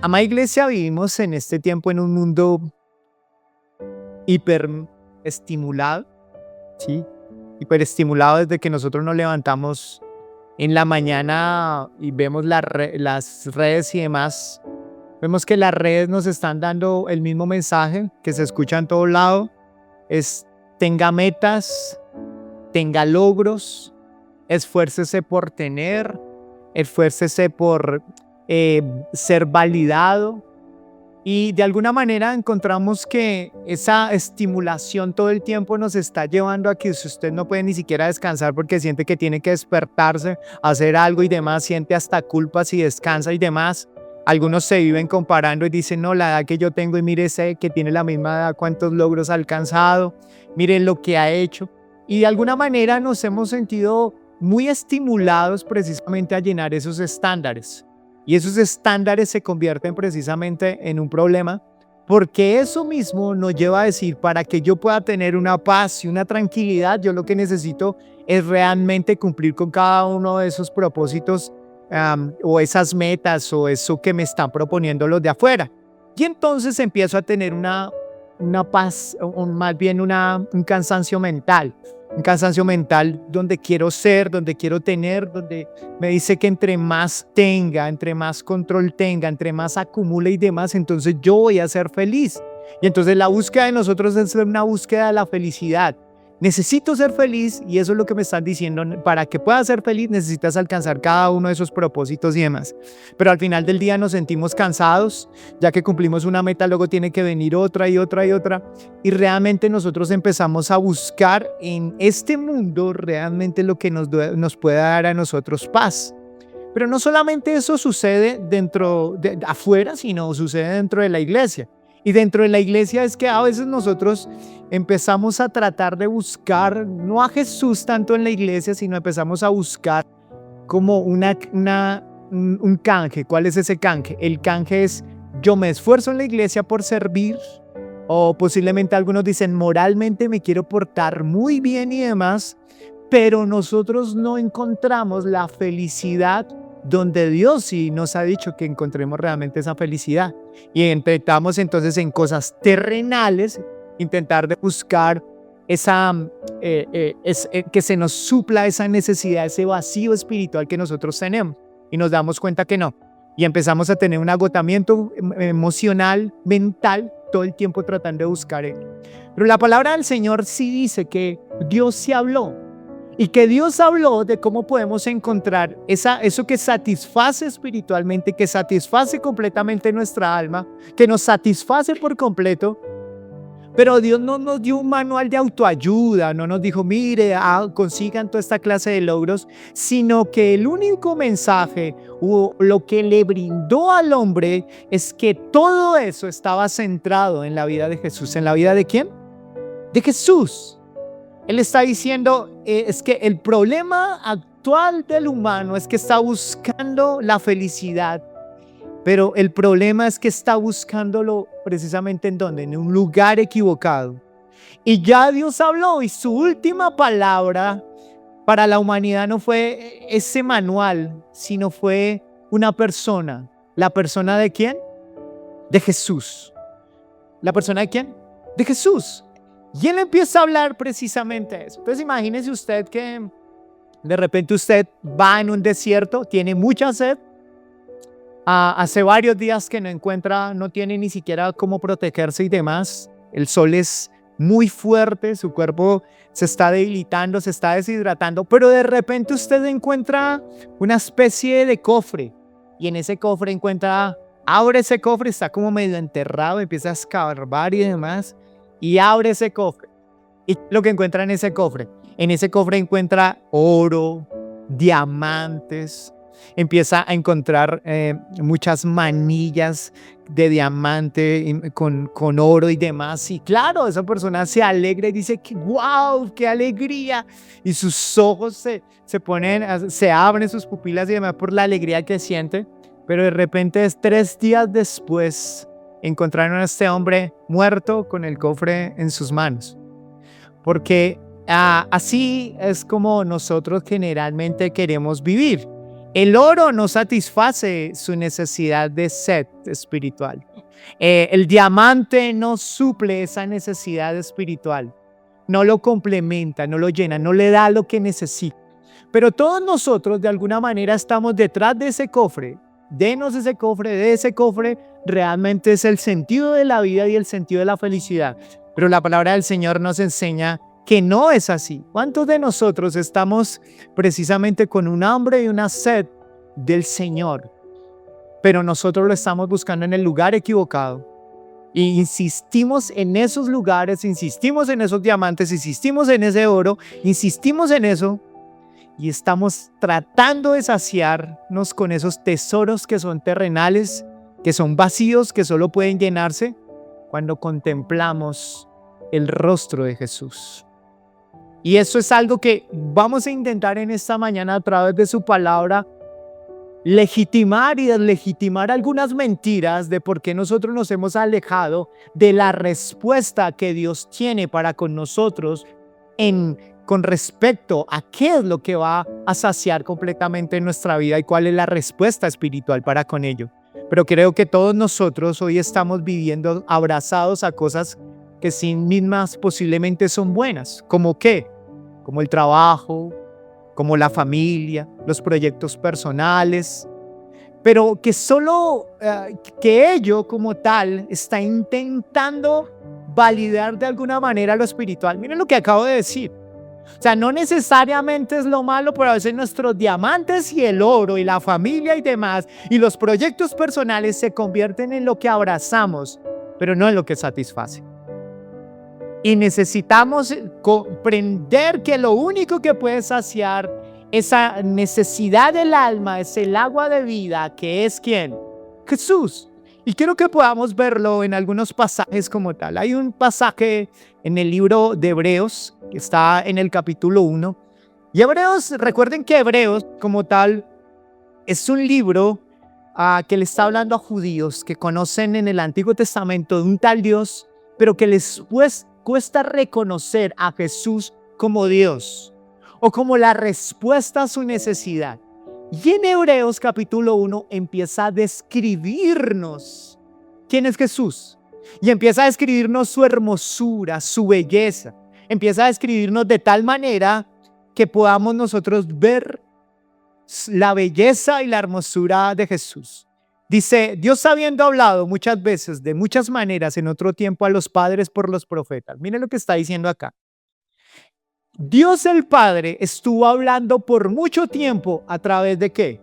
Amada iglesia, vivimos en este tiempo en un mundo hiperestimulado, ¿sí? Hiperestimulado desde que nosotros nos levantamos en la mañana y vemos las redes y demás. Vemos que las redes nos están dando el mismo mensaje que se escucha en todo lado. Es: tenga metas, tenga logros, esfuércese por tener, esfuércese por ser validado. Y de alguna manera encontramos que esa estimulación todo el tiempo nos está llevando a que usted no puede ni siquiera descansar porque siente que tiene que despertarse, hacer algo y demás, siente hasta culpa si descansa y demás. Algunos se viven comparando y dicen: no, la edad que yo tengo y mire ese que tiene la misma edad, cuántos logros ha alcanzado, miren lo que ha hecho. Y de alguna manera nos hemos sentido muy estimulados precisamente a llenar esos estándares. Y esos estándares se convierten precisamente en un problema, porque eso mismo nos lleva a decir: para que yo pueda tener una paz y una tranquilidad, yo lo que necesito es realmente cumplir con cada uno de esos propósitos, o esas metas o eso que me están proponiendo los de afuera. Y entonces empiezo a tener una paz, o más bien un cansancio mental. Un cansancio mental donde quiero ser, donde quiero tener, donde me dice que entre más tenga, entre más control tenga, entre más acumule y demás, entonces yo voy a ser feliz. Y entonces la búsqueda de nosotros es una búsqueda de la felicidad. Necesito ser feliz y eso es lo que me están diciendo. Para que puedas ser feliz necesitas alcanzar cada uno de esos propósitos y demás. Pero al final del día nos sentimos cansados, ya que cumplimos una meta, luego tiene que venir otra y otra y otra. Y realmente nosotros empezamos a buscar en este mundo realmente lo que nos puede dar a nosotros paz. Pero no solamente eso sucede afuera, sino sucede dentro de la iglesia. Y dentro de la iglesia es que a veces nosotros empezamos a tratar de buscar, no a Jesús tanto en la iglesia, sino empezamos a buscar como un canje. ¿Cuál es ese canje? El canje es: yo me esfuerzo en la iglesia por servir, o posiblemente algunos dicen: moralmente me quiero portar muy bien y demás, pero nosotros no encontramos la felicidad donde Dios sí nos ha dicho que encontremos realmente esa felicidad. Y intentamos entonces en cosas terrenales intentar de buscar que se nos supla esa necesidad, ese vacío espiritual que nosotros tenemos. Y nos damos cuenta que no. Y empezamos a tener un agotamiento emocional, mental, todo el tiempo tratando de buscar Él. Pero la palabra del Señor sí dice que Dios sí habló. Y que Dios habló de cómo podemos encontrar eso que satisface espiritualmente, que satisface completamente nuestra alma, que nos satisface por completo. Pero Dios no nos dio un manual de autoayuda, no nos dijo: mire, consigan toda esta clase de logros, sino que el único mensaje o lo que le brindó al hombre es que todo eso estaba centrado en la vida de Jesús. ¿En la vida de quién? De Jesús. Él está diciendo, es que el problema actual del humano es que está buscando la felicidad, pero el problema es que está buscándolo precisamente ¿en dónde? En un lugar equivocado. Y ya Dios habló y su última palabra para la humanidad no fue ese manual, sino fue una persona. ¿La persona de quién? De Jesús. ¿La persona de quién? De Jesús. Y Él empieza a hablar precisamente de eso. Entonces imagínese usted que de repente usted va en un desierto, tiene mucha sed, hace varios días que no tiene ni siquiera cómo protegerse y demás. El sol es muy fuerte, su cuerpo se está debilitando, se está deshidratando, pero de repente usted encuentra una especie de cofre y en ese cofre abre ese cofre, está como medio enterrado, empieza a escarbar y demás. Y abre ese cofre. ¿Y lo que encuentra en ese cofre? En ese cofre encuentra oro, diamantes. Empieza a encontrar muchas manillas de diamante con oro y demás. Y claro, esa persona se alegra y dice: ¡wow! ¡Qué alegría! Y sus ojos se abren, sus pupilas y demás por la alegría que siente. Pero de repente 3 días después encontraron a este hombre muerto con el cofre en sus manos. Porque así es como nosotros generalmente queremos vivir. El oro no satisface su necesidad de sed espiritual. El diamante no suple esa necesidad espiritual. No lo complementa, no lo llena, no le da lo que necesita. Pero todos nosotros de alguna manera estamos detrás de ese cofre. Denos ese cofre, de ese cofre realmente es el sentido de la vida y el sentido de la felicidad. Pero la palabra del Señor nos enseña que no es así. ¿Cuántos de nosotros estamos precisamente con un hambre y una sed del Señor? Pero nosotros lo estamos buscando en el lugar equivocado. Y insistimos en esos lugares, insistimos en esos diamantes, insistimos en ese oro, insistimos en eso. Y estamos tratando de saciarnos con esos tesoros que son terrenales, que son vacíos, que solo pueden llenarse cuando contemplamos el rostro de Jesús. Y eso es algo que vamos a intentar en esta mañana a través de su palabra, legitimar y deslegitimar algunas mentiras de por qué nosotros nos hemos alejado de la respuesta que Dios tiene para con nosotros con respecto a qué es lo que va a saciar completamente nuestra vida y cuál es la respuesta espiritual para con ello. Pero creo que todos nosotros hoy estamos viviendo abrazados a cosas que sí mismas posiblemente son buenas. ¿Cómo qué? Como el trabajo, como la familia, los proyectos personales, pero que solo que ello como tal está intentando validar de alguna manera lo espiritual. Miren lo que acabo de decir. O sea, no necesariamente es lo malo, pero a veces nuestros diamantes y el oro y la familia y demás y los proyectos personales se convierten en lo que abrazamos, pero no en lo que satisface. Y necesitamos comprender que lo único que puede saciar esa necesidad del alma es el agua de vida, que es ¿quién? Jesús. Y quiero que podamos verlo en algunos pasajes como tal. Hay un pasaje en el libro de Hebreos, que está en el capítulo 1. Y Hebreos, recuerden que Hebreos como tal es un libro que le está hablando a judíos que conocen en el Antiguo Testamento de un tal Dios, pero que les cuesta reconocer a Jesús como Dios o como la respuesta a su necesidad. Y en Hebreos capítulo 1 empieza a describirnos quién es Jesús. Y empieza a describirnos su hermosura, su belleza. Empieza a describirnos de tal manera que podamos nosotros ver la belleza y la hermosura de Jesús. Dice, Dios habiendo hablado muchas veces, de muchas maneras en otro tiempo a los padres por los profetas. Miren lo que está diciendo acá. Dios el Padre estuvo hablando por mucho tiempo a través de ¿qué?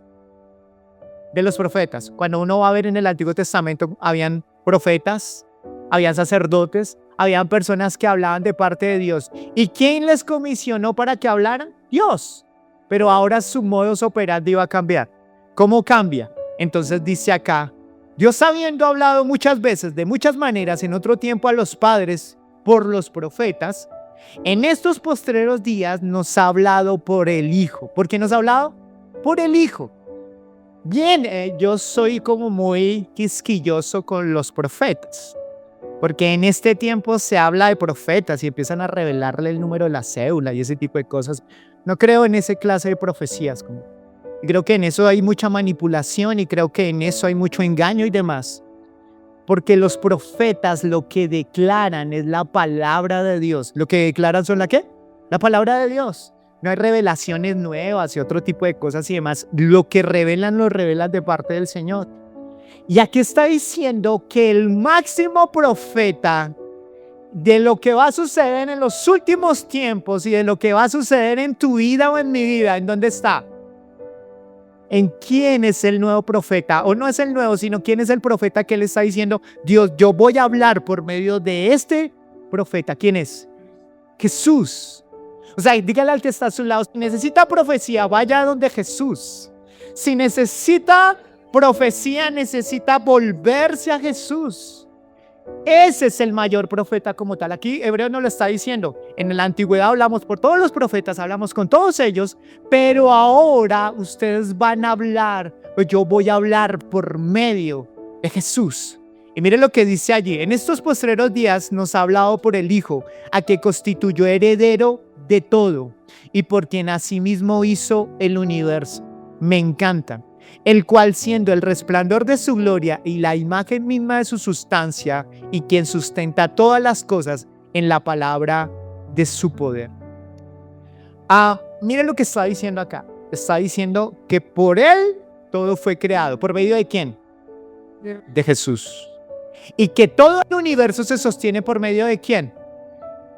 De los profetas. Cuando uno va a ver en el Antiguo Testamento, habían profetas, habían sacerdotes, habían personas que hablaban de parte de Dios. ¿Y quién les comisionó para que hablaran? Dios. Pero ahora su modus operandi va a cambiar. ¿Cómo cambia? Entonces dice acá, Dios habiendo hablado muchas veces, de muchas maneras, en otro tiempo a los padres por los profetas, en estos postreros días nos ha hablado por el Hijo. ¿Por qué nos ha hablado? Por el Hijo. Bien, yo soy como muy quisquilloso con los profetas, porque en este tiempo se habla de profetas y empiezan a revelarle el número de la cédula y ese tipo de cosas. No creo en esa clase de profecías. Creo que en eso hay mucha manipulación y creo que en eso hay mucho engaño y demás. Porque los profetas lo que declaran es la palabra de Dios. Lo que declaran son ¿la qué? La palabra de Dios. No hay revelaciones nuevas y otro tipo de cosas y demás. Lo que revelan, lo revelan de parte del Señor. Y aquí está diciendo que el máximo profeta de lo que va a suceder en los últimos tiempos y de lo que va a suceder en tu vida o en mi vida, ¿en dónde está? ¿En quién es el nuevo profeta? O no es el nuevo, sino quién es el profeta que le está diciendo, Dios, yo voy a hablar por medio de este profeta. ¿Quién es? Jesús. O sea, dígale al que está a su lado, si necesita profecía, vaya donde Jesús. Si necesita profecía, necesita volverse a Jesús. Ese es el mayor profeta como tal. Aquí Hebreo nos lo está diciendo. En la antigüedad hablamos por todos los profetas, hablamos con todos ellos, pero ahora ustedes van a hablar, o yo voy a hablar por medio de Jesús. Y miren lo que dice allí. En estos postreros días nos ha hablado por el Hijo, a que constituyó heredero de todo y por quien asimismo hizo el universo. me encantan, el cual siendo el resplandor de su gloria y la imagen misma de su sustancia, y quien sustenta todas las cosas en la palabra de su poder. Mire lo que está diciendo acá. Está diciendo que por él todo fue creado. ¿Por medio de quién? De Jesús. Y que todo el universo se sostiene por medio de quién?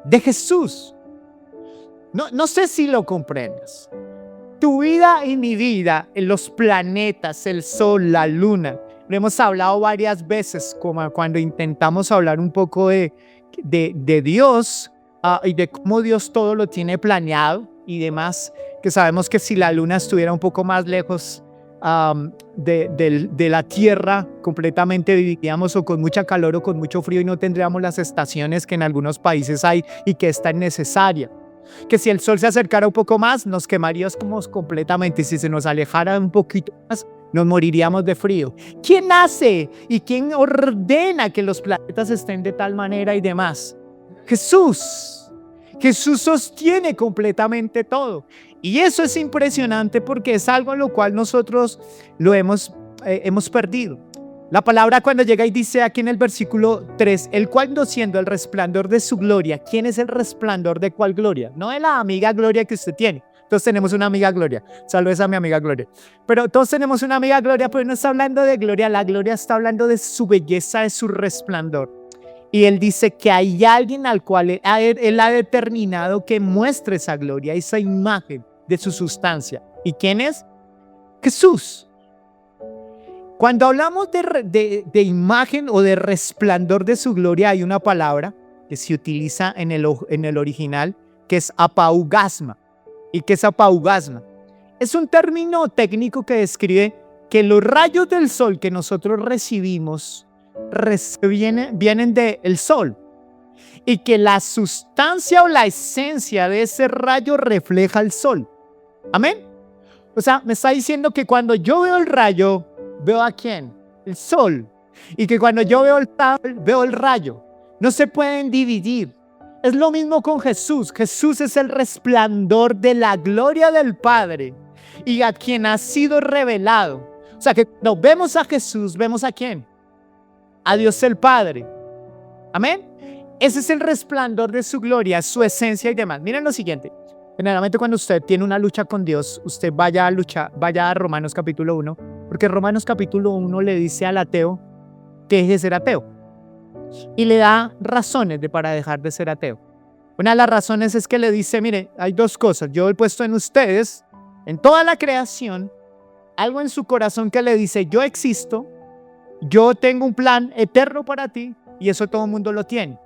De Jesús. No sé si lo comprendes. Tu vida y mi vida, en los planetas, el sol, la luna, lo hemos hablado varias veces, como cuando intentamos hablar un poco de Dios y de cómo Dios todo lo tiene planeado y demás, que sabemos que si la luna estuviera un poco más lejos de la Tierra, completamente viviríamos o con mucha calor o con mucho frío y no tendríamos las estaciones que en algunos países hay y que es tan necesaria. Que si el sol se acercara un poco más, nos quemaríamos completamente, y si se nos alejara un poquito más, nos moriríamos de frío. ¿Quién hace y quién ordena que los planetas estén de tal manera y demás? Jesús. Jesús sostiene completamente todo. Y eso es impresionante porque es algo en lo cual nosotros lo hemos perdido. La palabra cuando llega y dice aquí en el versículo 3, el cual no siendo el resplandor de su gloria. ¿Quién es el resplandor de cuál gloria? No de la amiga Gloria que usted tiene. Todos tenemos una amiga Gloria. Saludos a mi amiga Gloria. Pero todos tenemos una amiga Gloria, pero no está hablando de gloria. La gloria está hablando de su belleza, de su resplandor. Y él dice que hay alguien al cual él ha determinado que muestre esa gloria, esa imagen de su sustancia. ¿Y quién es? Jesús. Cuando hablamos de imagen o de resplandor de su gloria, hay una palabra que se utiliza en el original, que es apaugasma. ¿Y qué es apaugasma? Es un término técnico que describe que los rayos del sol que nosotros recibimos vienen del sol y que la sustancia o la esencia de ese rayo refleja el sol. Amén. O sea, me está diciendo que cuando yo veo el rayo, ¿veo a quién? El sol. Y que cuando yo veo el sol, veo el rayo. No se pueden dividir. Es lo mismo con Jesús. Jesús es el resplandor de la gloria del Padre y a quien ha sido revelado. O sea, que cuando vemos a Jesús, ¿vemos a quién? A Dios el Padre. Amén. Ese es el resplandor de su gloria, su esencia y demás. Miren lo siguiente. Generalmente cuando usted tiene una lucha con Dios, usted vaya a Romanos capítulo 1, porque Romanos capítulo 1 le dice al ateo que deje de ser ateo y le da razones para dejar de ser ateo. Una de las razones es que le dice, mire, hay dos cosas. Yo he puesto en ustedes, en toda la creación, algo en su corazón que le dice, yo existo, yo tengo un plan eterno para ti y eso todo el mundo lo tiene.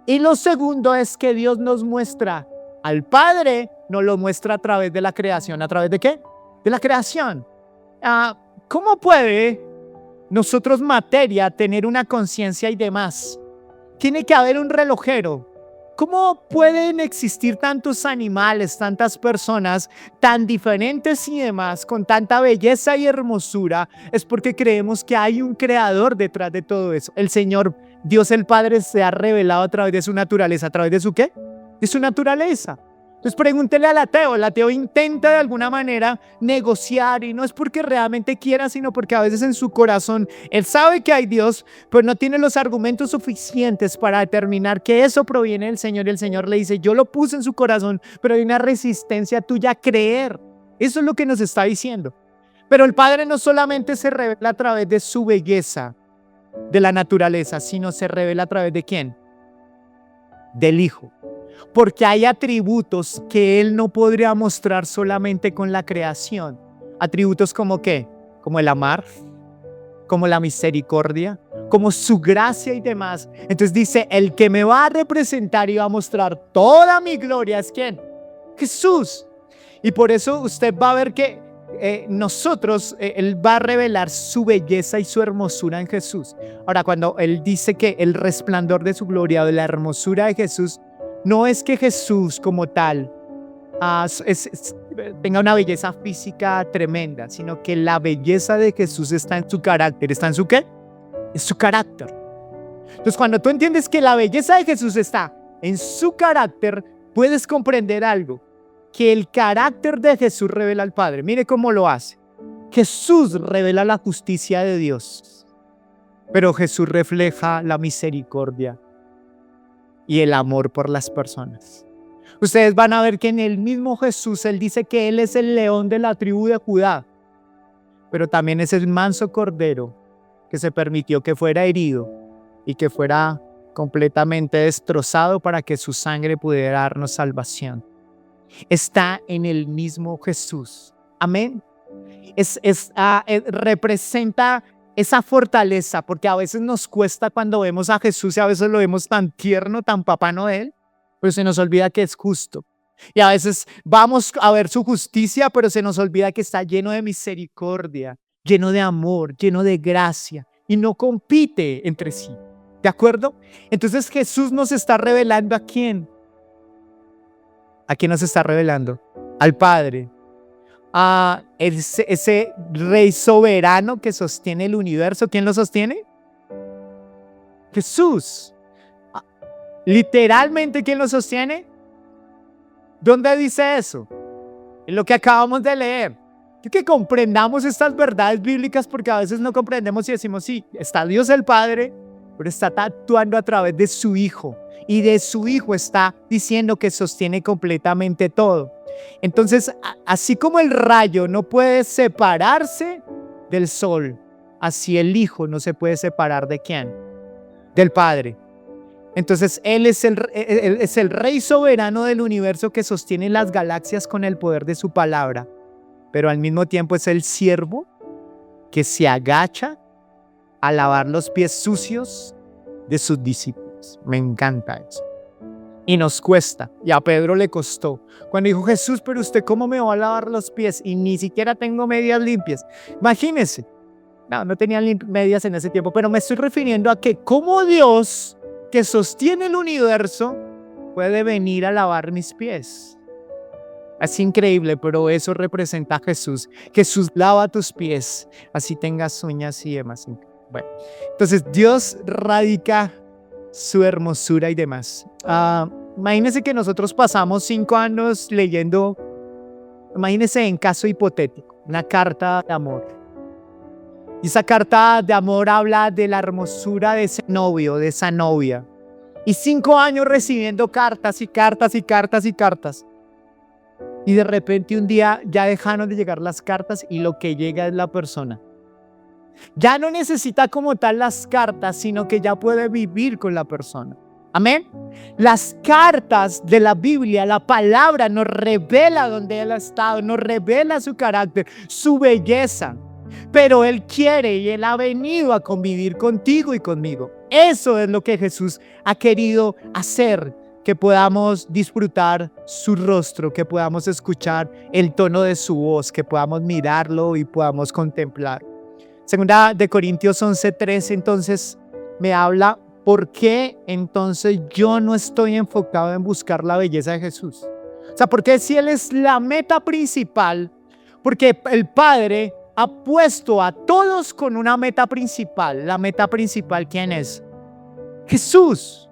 Y lo segundo es que Dios nos muestra al Padre, nos lo muestra a través de la creación. ¿A través de qué? De la creación. ¿Cómo puede nosotros, materia, tener una conciencia y demás? Tiene que haber un relojero. ¿Cómo pueden existir tantos animales, tantas personas tan diferentes y demás, con tanta belleza y hermosura? Es porque creemos que hay un creador detrás de todo eso. El Señor, Dios el Padre, se ha revelado a través de su naturaleza. ¿A través de su qué? De su naturaleza. Entonces pregúntele al ateo. El ateo intenta de alguna manera negociar y no es porque realmente quiera, sino porque a veces en su corazón él sabe que hay Dios, pero no tiene los argumentos suficientes para determinar que eso proviene del Señor. Y el Señor le dice, yo lo puse en su corazón, pero hay una resistencia tuya a creer. Eso es lo que nos está diciendo. Pero el Padre no solamente se revela a través de su belleza, de la naturaleza, sino se revela a través de ¿quién? Del Hijo. Porque hay atributos que Él no podría mostrar solamente con la creación. Atributos como ¿qué? Como el amar, como la misericordia, como su gracia y demás. Entonces dice, el que me va a representar y va a mostrar toda mi gloria es ¿quién? Jesús. Y por eso usted va a ver que Él va a revelar su belleza y su hermosura en Jesús. Ahora, cuando Él dice que el resplandor de su gloria o de la hermosura de Jesús, no es que Jesús como tal tenga una belleza física tremenda, sino que la belleza de Jesús está en su carácter. ¿Está en su qué? En su carácter. Entonces, cuando tú entiendes que la belleza de Jesús está en su carácter, puedes comprender algo. que el carácter de Jesús revela al Padre. Mire cómo lo hace. Jesús revela la justicia de Dios, pero Jesús refleja la misericordia y el amor por las personas. Ustedes van a ver que en el mismo Jesús Él dice que Él es el león de la tribu de Judá, pero también es el manso cordero que se permitió que fuera herido y que fuera completamente destrozado para que su sangre pudiera darnos salvación. Está en el mismo Jesús. Amén. Representa esa fortaleza, porque a veces nos cuesta cuando vemos a Jesús y a veces lo vemos tan tierno, tan papá Noel, pero se nos olvida que es justo. Y a veces vamos a ver su justicia, pero se nos olvida que está lleno de misericordia, lleno de amor, lleno de gracia y no compite entre sí. ¿De acuerdo? Entonces Jesús nos está revelando ¿a quién? ¿A quién nos está revelando? Al Padre. A ese rey soberano que sostiene el universo. ¿Quién lo sostiene? Jesús. Literalmente, ¿quién lo sostiene? ¿Dónde dice eso? En lo que acabamos de leer. Que comprendamos estas verdades bíblicas, porque a veces no comprendemos y decimos, sí, está Dios el Padre, pero está actuando a través de su Hijo. Y de su Hijo está diciendo que sostiene completamente todo. Entonces, así como el rayo no puede separarse del sol, así el Hijo no se puede separar ¿de quién? Del Padre. Entonces, Él es el Rey soberano del universo que sostiene las galaxias con el poder de su palabra, pero al mismo tiempo es el siervo que se agacha a lavar los pies sucios de sus discípulos. Me encanta eso. Y nos cuesta, y a Pedro le costó. Cuando dijo, Jesús, pero usted ¿cómo me va a lavar los pies? Y ni siquiera tengo medias limpias. Imagínense. No tenía medias en ese tiempo, pero me estoy refiriendo a que como Dios, que sostiene el universo, puede venir a lavar mis pies. Es increíble, pero eso representa a Jesús. Jesús lava tus pies, así tengas uñas y demás. Bueno, entonces Dios radica su hermosura y demás. Imagínense que nosotros pasamos 5 años leyendo, imagínense en caso hipotético, una carta de amor. Y esa carta de amor habla de la hermosura de ese novio, de esa novia. Y 5 años recibiendo cartas y cartas y cartas y cartas. Y de repente un día ya dejaron de llegar las cartas y lo que llega es la persona. Ya no necesita como tal las cartas, sino que ya puede vivir con la persona. Amén. Las cartas de la Biblia, la palabra nos revela dónde Él ha estado, nos revela su carácter, su belleza. Pero Él quiere y Él ha venido a convivir contigo y conmigo. Eso es lo que Jesús ha querido hacer, que podamos disfrutar su rostro, que podamos escuchar el tono de su voz, que podamos mirarlo y podamos contemplar. Segunda de Corintios 11:3 entonces me habla por qué entonces yo no estoy enfocado en buscar la belleza de Jesús. O sea, porque si Él es la meta principal, porque el Padre ha puesto a todos con una meta principal. La meta principal, ¿quién es? Jesús.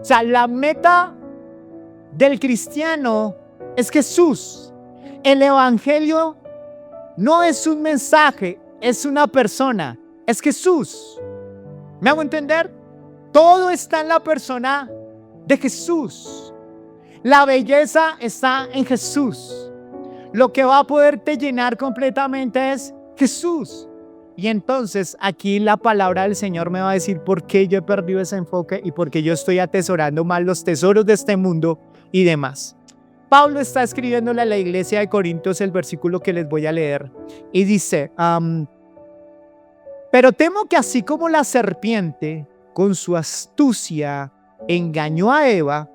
O sea, la meta del cristiano es Jesús. El evangelio no es un mensaje, es una persona, es Jesús. ¿Me hago entender? Todo está en la persona de Jesús. La belleza está en Jesús. Lo que va a poderte llenar completamente es Jesús. Y entonces aquí la palabra del Señor me va a decir por qué yo he perdido ese enfoque y por qué yo estoy atesorando más los tesoros de este mundo y demás. Pablo está escribiéndole a la iglesia de Corintios el versículo que les voy a leer y dice, pero temo que así como la serpiente con su astucia engañó a Eva,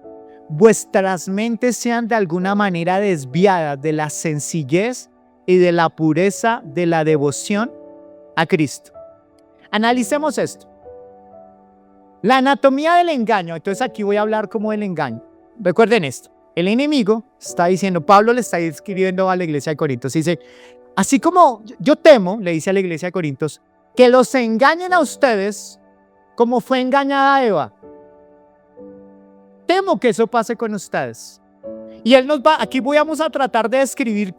vuestras mentes sean de alguna manera desviadas de la sencillez y de la pureza de la devoción a Cristo. Analicemos esto. La anatomía del engaño. Entonces aquí voy a hablar como del engaño. Recuerden esto. El enemigo está diciendo, Pablo le está escribiendo a la iglesia de Corintios. Dice, así como yo temo, le dice a la iglesia de Corintios, que los engañen a ustedes como fue engañada Eva. Temo que eso pase con ustedes. Y él aquí vamos a tratar de describir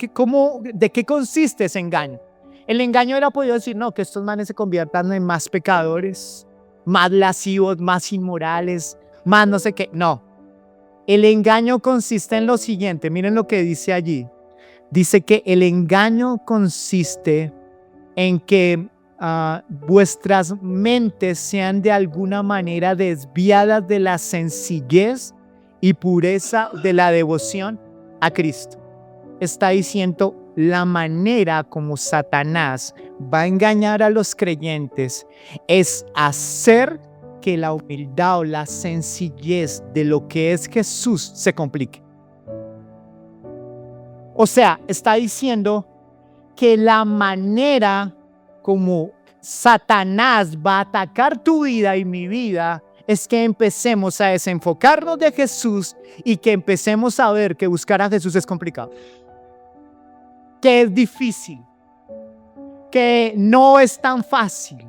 de qué consiste ese engaño. El engaño era podido decir, no, que estos manes se conviertan en más pecadores, más lascivos, más inmorales, más no sé qué. No. El engaño consiste en lo siguiente. Miren lo que dice allí. Dice que el engaño consiste en que vuestras mentes sean de alguna manera desviadas de la sencillez y pureza de la devoción a Cristo. Está diciendo la manera como Satanás va a engañar a los creyentes es hacer que la humildad o la sencillez de lo que es Jesús se complique. O sea, está diciendo que la manera como Satanás va a atacar tu vida y mi vida es que empecemos a desenfocarnos de Jesús y que empecemos a ver que buscar a Jesús es complicado, que es difícil, que no es tan fácil.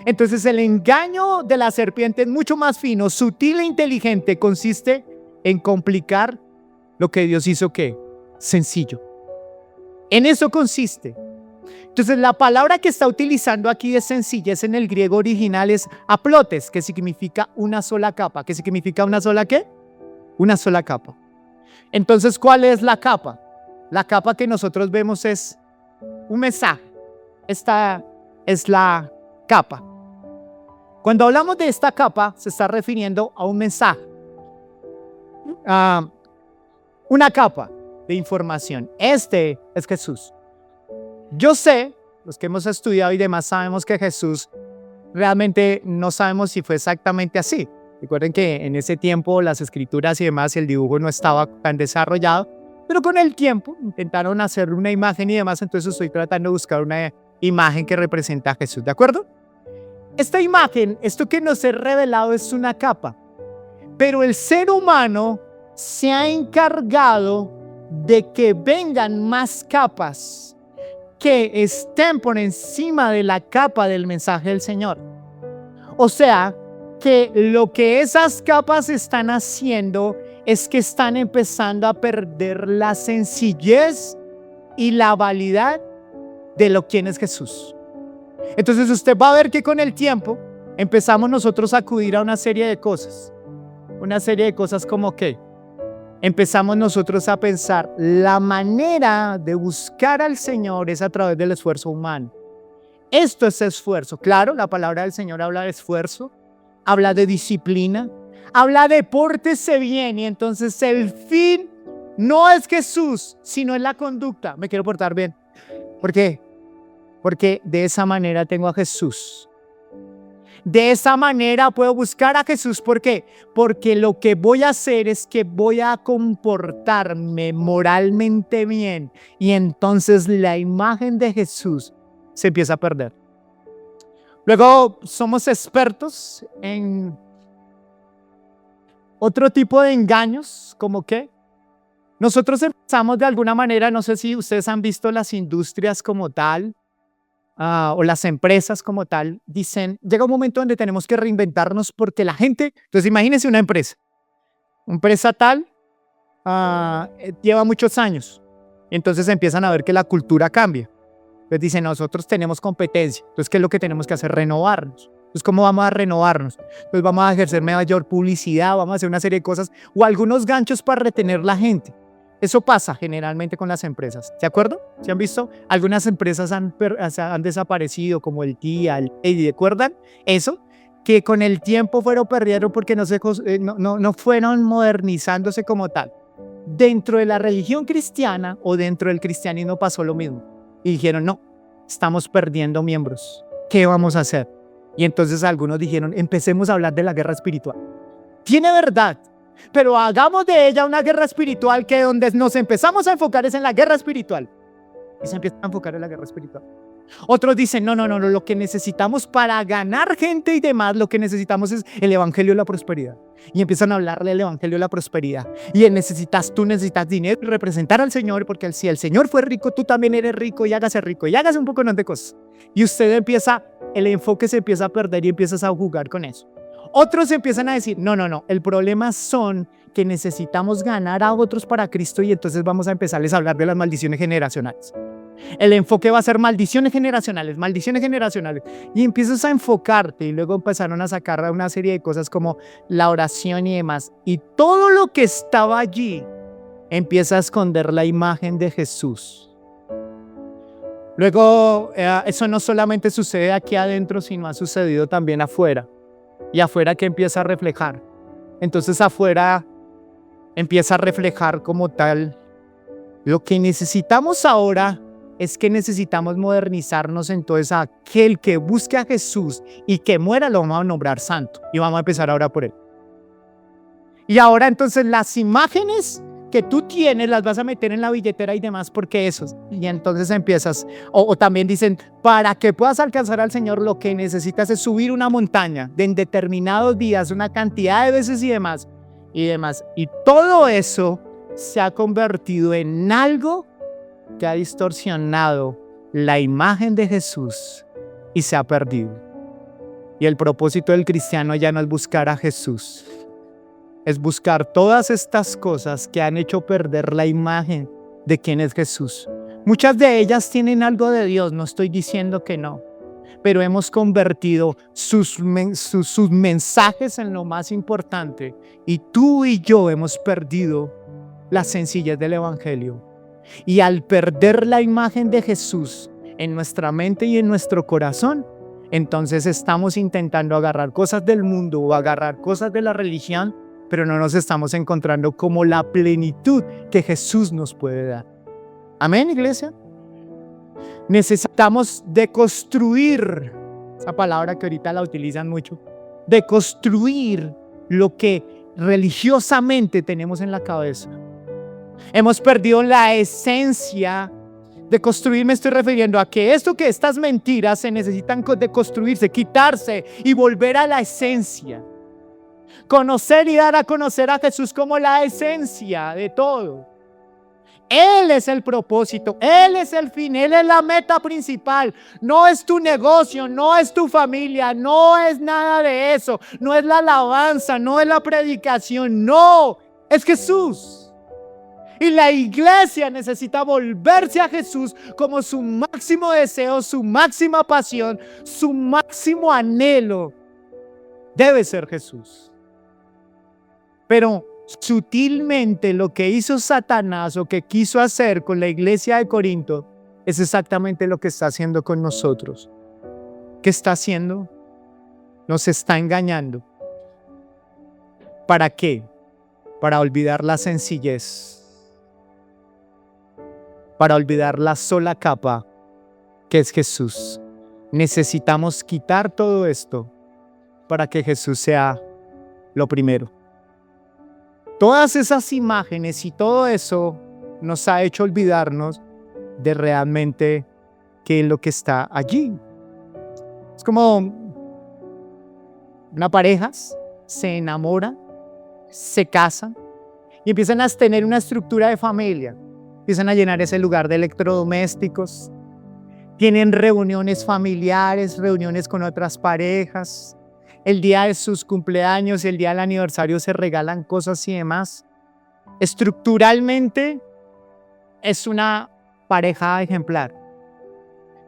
Entonces el engaño de la serpiente es mucho más fino, sutil e inteligente. Consiste en complicar lo que Dios hizo ¿qué? Sencillo. En eso consiste. Entonces la palabra que está utilizando aquí de sencillez en el griego original es aplotes, que significa una sola capa. ¿Qué significa una sola qué? Una sola capa. Entonces, ¿cuál es la capa? La capa que nosotros vemos es un mensaje. Esta es la capa. Cuando hablamos de esta capa, se está refiriendo a un mensaje. Una capa de información. Este es Jesús. Yo sé, los que hemos estudiado y demás sabemos que Jesús realmente no sabemos si fue exactamente así. Recuerden que en ese tiempo las escrituras y demás, el dibujo no estaba tan desarrollado, pero con el tiempo intentaron hacer una imagen y demás, entonces estoy tratando de buscar una imagen que representa a Jesús, ¿de acuerdo? Esta imagen, esto que nos es revelado es una capa, pero el ser humano se ha encargado de que vengan más capas que estén por encima de la capa del mensaje del Señor. O sea, que lo que esas capas están haciendo es que están empezando a perder la sencillez y la validad de lo quién es Jesús. Entonces usted va a ver que con el tiempo empezamos nosotros a acudir a una serie de cosas. Una serie de cosas como que empezamos nosotros a pensar, la manera de buscar al Señor es a través del esfuerzo humano. Esto es esfuerzo. Claro, la palabra del Señor habla de esfuerzo, habla de disciplina, habla de pórtese bien, y entonces el fin no es Jesús, sino es la conducta. Me quiero portar bien. ¿Por qué? Porque de esa manera tengo a Jesús. De esa manera puedo buscar a Jesús. ¿Por qué? Porque lo que voy a hacer es que voy a comportarme moralmente bien, y entonces la imagen de Jesús se empieza a perder. Luego somos expertos en otro tipo de engaños, como que nosotros empezamos de alguna manera, no sé si ustedes han visto las industrias como tal, o las empresas como tal, dicen, llega un momento donde tenemos que reinventarnos porque la gente, entonces imagínense una empresa tal, lleva muchos años, entonces empiezan a ver que la cultura cambia. Entonces dicen, nosotros tenemos competencia, entonces ¿qué es lo que tenemos que hacer? Renovarnos. Entonces, ¿cómo vamos a renovarnos? Entonces vamos a ejercer mayor publicidad, vamos a hacer una serie de cosas o algunos ganchos para retener la gente. Eso pasa generalmente con las empresas, ¿de acuerdo? ¿Se han visto? Algunas empresas han desaparecido, como el TIA, ¿de acuerdan? Eso, que con el tiempo perdieron porque no fueron modernizándose como tal. Dentro de la religión cristiana o dentro del cristianismo pasó lo mismo. Y dijeron, no, estamos perdiendo miembros. ¿Qué vamos a hacer? Y entonces algunos dijeron, empecemos a hablar de la guerra espiritual. Tiene verdad, pero hagamos de ella una guerra espiritual que donde nos empezamos a enfocar es en la guerra espiritual. Y se empieza a enfocar en la guerra espiritual. Otros dicen, no, lo que necesitamos para ganar gente y demás, lo que necesitamos es el evangelio de la prosperidad. Y empiezan a hablarle del evangelio de la prosperidad. Y tú necesitas dinero y representar al Señor, porque si el Señor fue rico, tú también eres rico, y hágase un poco de cosas. Y el enfoque se empieza a perder y empiezas a jugar con eso. Otros empiezan a decir, no, el problema son que necesitamos ganar a otros para Cristo y entonces vamos a empezarles a hablar de las maldiciones generacionales. El enfoque va a ser maldiciones generacionales. Y empiezas a enfocarte y luego empezaron a sacar una serie de cosas como la oración y demás. Y todo lo que estaba allí empieza a esconder la imagen de Jesús. Luego, eso no solamente sucede aquí adentro, sino ha sucedido también afuera. Y afuera, ¿qué empieza a reflejar? Entonces afuera empieza a reflejar como tal. Lo que necesitamos ahora es que necesitamos modernizarnos. Entonces aquel que busque a Jesús y que muera lo vamos a nombrar santo. Y vamos a empezar ahora por él. Y ahora entonces las imágenes que tú tienes las vas a meter en la billetera y demás, porque eso. Y entonces empiezas, o también dicen, para que puedas alcanzar al Señor lo que necesitas es subir una montaña en determinados días, una cantidad de veces y demás. Y todo eso se ha convertido en algo que ha distorsionado la imagen de Jesús y se ha perdido. Y el propósito del cristiano ya no es buscar a Jesús, es buscar todas estas cosas que han hecho perder la imagen de quién es Jesús. Muchas de ellas tienen algo de Dios, no estoy diciendo que no, pero hemos convertido sus mensajes en lo más importante y tú y yo hemos perdido la sencillez del Evangelio. Y al perder la imagen de Jesús en nuestra mente y en nuestro corazón, entonces estamos intentando agarrar cosas del mundo o agarrar cosas de la religión, pero no nos estamos encontrando como la plenitud que Jesús nos puede dar. Amén, iglesia. Necesitamos deconstruir, esa palabra que ahorita la utilizan mucho, deconstruir lo que religiosamente tenemos en la cabeza. Hemos perdido la esencia de construir. Me estoy refiriendo a que estas mentiras se necesitan deconstruirse, quitarse y volver a la esencia. Conocer y dar a conocer a Jesús como la esencia de todo. Él es el propósito, Él es el fin, Él es la meta principal. No es tu negocio, no es tu familia, no es nada de eso. No es la alabanza, no es la predicación, no, es Jesús. Y la iglesia necesita volverse a Jesús como su máximo deseo, su máxima pasión, su máximo anhelo. Debe ser Jesús. Pero sutilmente lo que hizo Satanás o que quiso hacer con la iglesia de Corinto es exactamente lo que está haciendo con nosotros. ¿Qué está haciendo? Nos está engañando. ¿Para qué? Para olvidar la sencillez. Para olvidar la sola capa que es Jesús. Necesitamos quitar todo esto para que Jesús sea lo primero. Todas esas imágenes y todo eso nos ha hecho olvidarnos de realmente qué es lo que está allí. Es como una pareja se enamora, se casan y empiezan a tener una estructura de familia. Empiezan a llenar ese lugar de electrodomésticos. Tienen reuniones familiares, reuniones con otras parejas. El día de sus cumpleaños y el día del aniversario se regalan cosas y demás. Estructuralmente es una pareja ejemplar,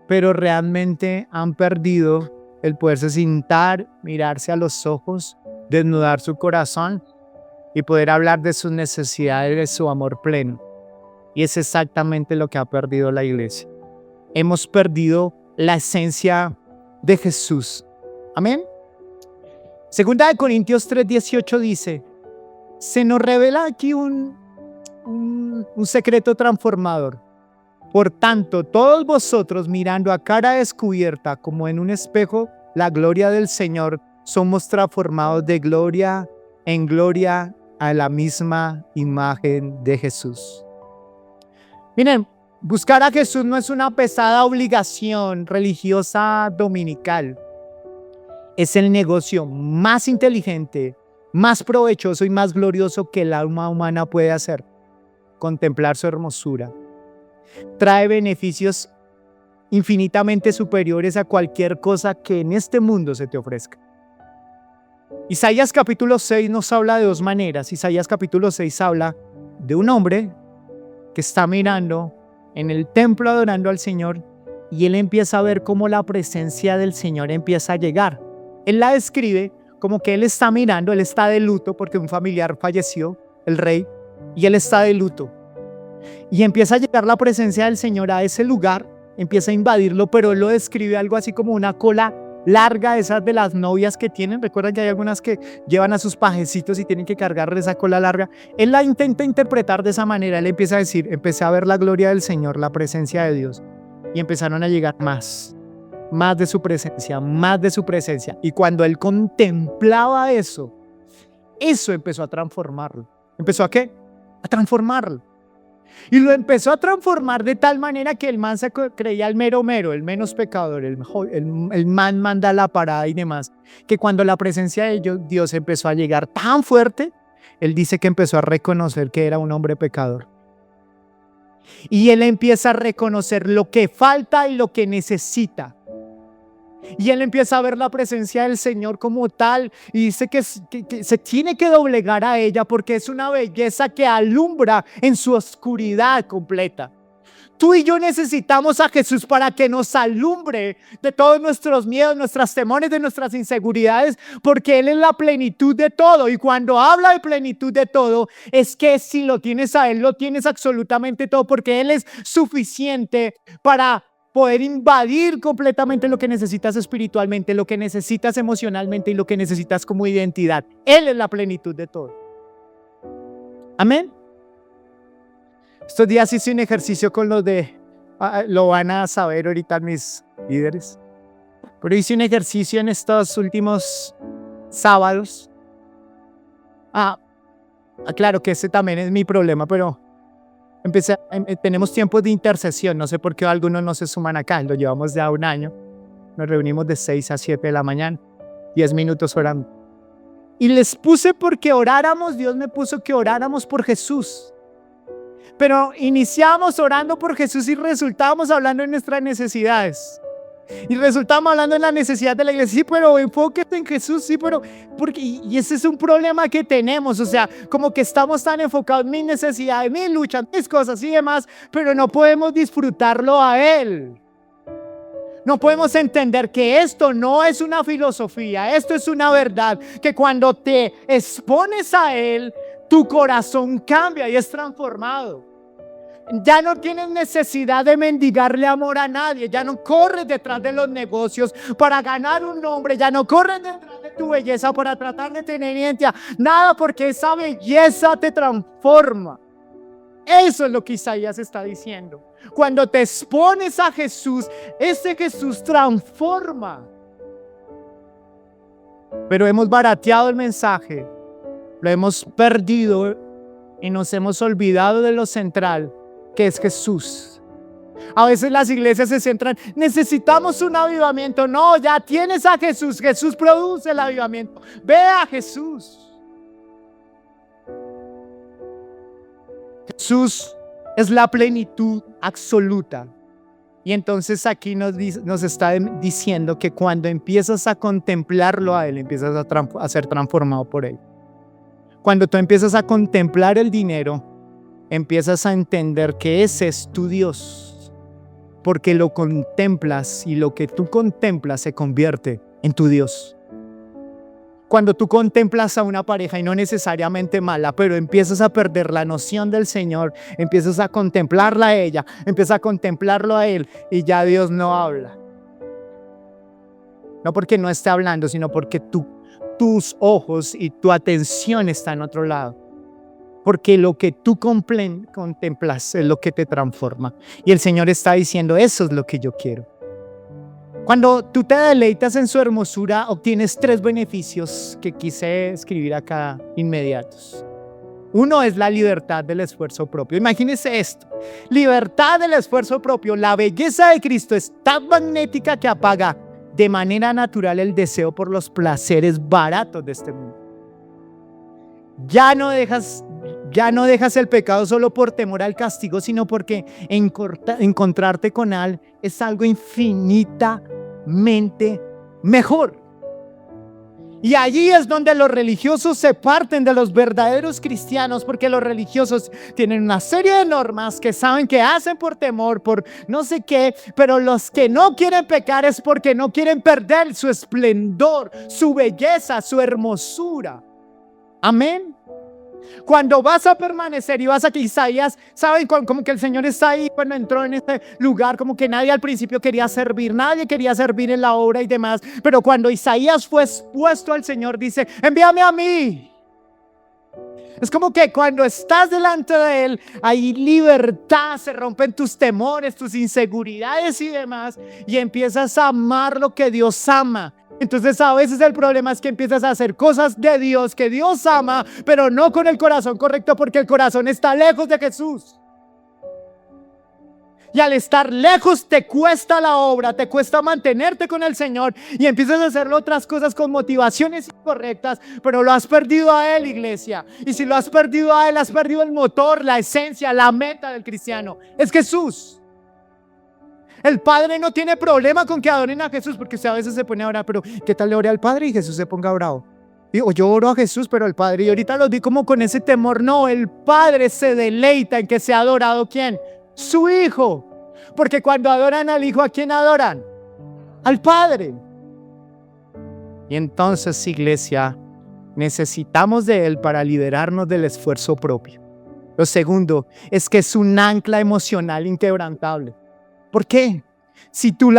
pero realmente han perdido el poderse sentar, mirarse a los ojos, desnudar su corazón y poder hablar de sus necesidades, de su amor pleno. Y es exactamente lo que ha perdido la iglesia. Hemos perdido la esencia de Jesús. Amén. Segunda de Corintios 3:18 dice, se nos revela aquí un secreto transformador. Por tanto, todos vosotros mirando a cara descubierta como en un espejo la gloria del Señor, somos transformados de gloria en gloria a la misma imagen de Jesús. Miren, buscar a Jesús no es una pesada obligación religiosa dominical. Es el negocio más inteligente, más provechoso y más glorioso que el alma humana puede hacer. Contemplar su hermosura. Trae beneficios infinitamente superiores a cualquier cosa que en este mundo se te ofrezca. Isaías capítulo 6 nos habla de dos maneras. Isaías capítulo 6 habla de un hombre que está mirando en el templo adorando al Señor y él empieza a ver cómo la presencia del Señor empieza a llegar. Él la describe como que él está mirando, él está de luto porque un familiar falleció, el rey, y él está de luto. Y empieza a llegar la presencia del Señor a ese lugar, empieza a invadirlo, pero él lo describe algo así como una cola larga, esas de las novias que tienen. Recuerdan que hay algunas que llevan a sus pajecitos y tienen que cargarle esa cola larga. Él la intenta interpretar de esa manera. Él empieza a decir, empecé a ver la gloria del Señor, la presencia de Dios. Y empezaron a llegar más de su presencia, más de su presencia. Y cuando él contemplaba eso empezó a transformarlo. ¿Empezó a qué? A transformarlo. Y lo empezó a transformar de tal manera que el man se creía el mero, el menos pecador, el man manda la parada y demás. Que cuando la presencia de Dios empezó a llegar tan fuerte, él dice que empezó a reconocer que era un hombre pecador. Y él empieza a reconocer lo que falta y lo que necesita. Y él empieza a ver la presencia del Señor como tal y dice que se tiene que doblegar a ella porque es una belleza que alumbra en su oscuridad completa. Tú y yo necesitamos a Jesús para que nos alumbre de todos nuestros miedos, nuestros temores, de nuestras inseguridades, porque Él es la plenitud de todo. Y cuando habla de plenitud de todo, es que si lo tienes a Él, lo tienes absolutamente todo, porque Él es suficiente para poder invadir completamente lo que necesitas espiritualmente, lo que necesitas emocionalmente y lo que necesitas como identidad. Él es la plenitud de todo. Amén. Estos días hice un ejercicio con los lo van a saber ahorita mis líderes, pero hice un ejercicio en estos últimos sábados. Claro que ese también es mi problema, pero tenemos tiempos de intercesión. No sé por qué algunos no se suman acá. Lo llevamos ya un año. Nos reunimos de 6 a 7 de la mañana, 10 minutos orando. Y les puse porque oráramos. Dios me puso que oráramos por Jesús. Pero iniciamos orando por Jesús y resultábamos hablando de nuestras necesidades. Y resultamos hablando de la necesidad de la iglesia. Sí, pero enfóquete en Jesús. Sí, pero y ese es un problema que tenemos. O sea, como que estamos tan enfocados en mis necesidades, mis luchas, mis cosas y demás, pero no podemos disfrutarlo a Él. No podemos entender que esto no es una filosofía. Esto es una verdad. Que cuando te expones a Él, tu corazón cambia y es transformado. Ya no tienes necesidad de mendigarle amor a nadie. Ya no corres detrás de los negocios para ganar un nombre. Ya no corres detrás de tu belleza para tratar de tener identidad. Nada, porque esa belleza te transforma. Eso es lo que Isaías está diciendo. Cuando te expones a Jesús, ese Jesús transforma. Pero hemos barateado el mensaje. Lo hemos perdido y nos hemos olvidado de lo central, que es Jesús. A veces las iglesias se centran, necesitamos un avivamiento. No, ya tienes a Jesús. Jesús produce el avivamiento. Ve a Jesús. Jesús es la plenitud absoluta. Y entonces aquí nos está diciendo que cuando empiezas a contemplarlo a Él, empiezas a ser transformado por Él. Cuando tú empiezas a contemplar el dinero, empiezas a entender que ese es tu Dios, porque lo contemplas y lo que tú contemplas se convierte en tu Dios. Cuando tú contemplas a una pareja, y no necesariamente mala, pero empiezas a perder la noción del Señor, empiezas a contemplarla a ella, empiezas a contemplarlo a Él, y ya Dios no habla. No porque no esté hablando, sino porque tus ojos y tu atención están en otro lado. Porque lo que tú contemplas es lo que te transforma. Y el Señor está diciendo, eso es lo que yo quiero. Cuando tú te deleitas en su hermosura, obtienes 3 beneficios que quise escribir acá inmediatos. Uno es la libertad del esfuerzo propio. Imagínese esto. Libertad del esfuerzo propio. La belleza de Cristo es tan magnética que apaga de manera natural el deseo por los placeres baratos de este mundo. Ya no dejas el pecado solo por temor al castigo, sino porque encontrarte con Él es algo infinitamente mejor. Y allí es donde los religiosos se parten de los verdaderos cristianos, porque los religiosos tienen una serie de normas que saben que hacen por temor, por no sé qué, pero los que no quieren pecar es porque no quieren perder su esplendor, su belleza, su hermosura. Amén. Cuando vas a permanecer y vas a que Isaías, ¿saben? Como que el Señor está ahí cuando entró en este lugar, como que nadie al principio quería servir en la obra y demás, pero cuando Isaías fue expuesto al Señor, dice: envíame a mí. Es como que cuando estás delante de Él, hay libertad, se rompen tus temores, tus inseguridades y demás, y empiezas a amar lo que Dios ama. Entonces a veces el problema es que empiezas a hacer cosas de Dios que Dios ama, pero no con el corazón correcto, porque el corazón está lejos de Jesús. Y al estar lejos te cuesta la obra, te cuesta mantenerte con el Señor, y empiezas a hacer otras cosas con motivaciones incorrectas, pero lo has perdido a Él, iglesia. Y si lo has perdido a Él, has perdido el motor, la esencia, la meta del cristiano. Es Jesús. El Padre no tiene problema con que adoren a Jesús, porque usted a veces se pone a orar, pero ¿qué tal le ore al Padre y Jesús se ponga bravo? O yo oro a Jesús, pero el Padre, y ahorita lo di como con ese temor. No, el Padre se deleita en que sea adorado, ¿quién? Su Hijo. Porque cuando adoran al Hijo, ¿a quién adoran? Al Padre. Y entonces, iglesia, necesitamos de Él para liberarnos del esfuerzo propio. Lo segundo es que es un ancla emocional inquebrantable. ¿Por qué? Si tu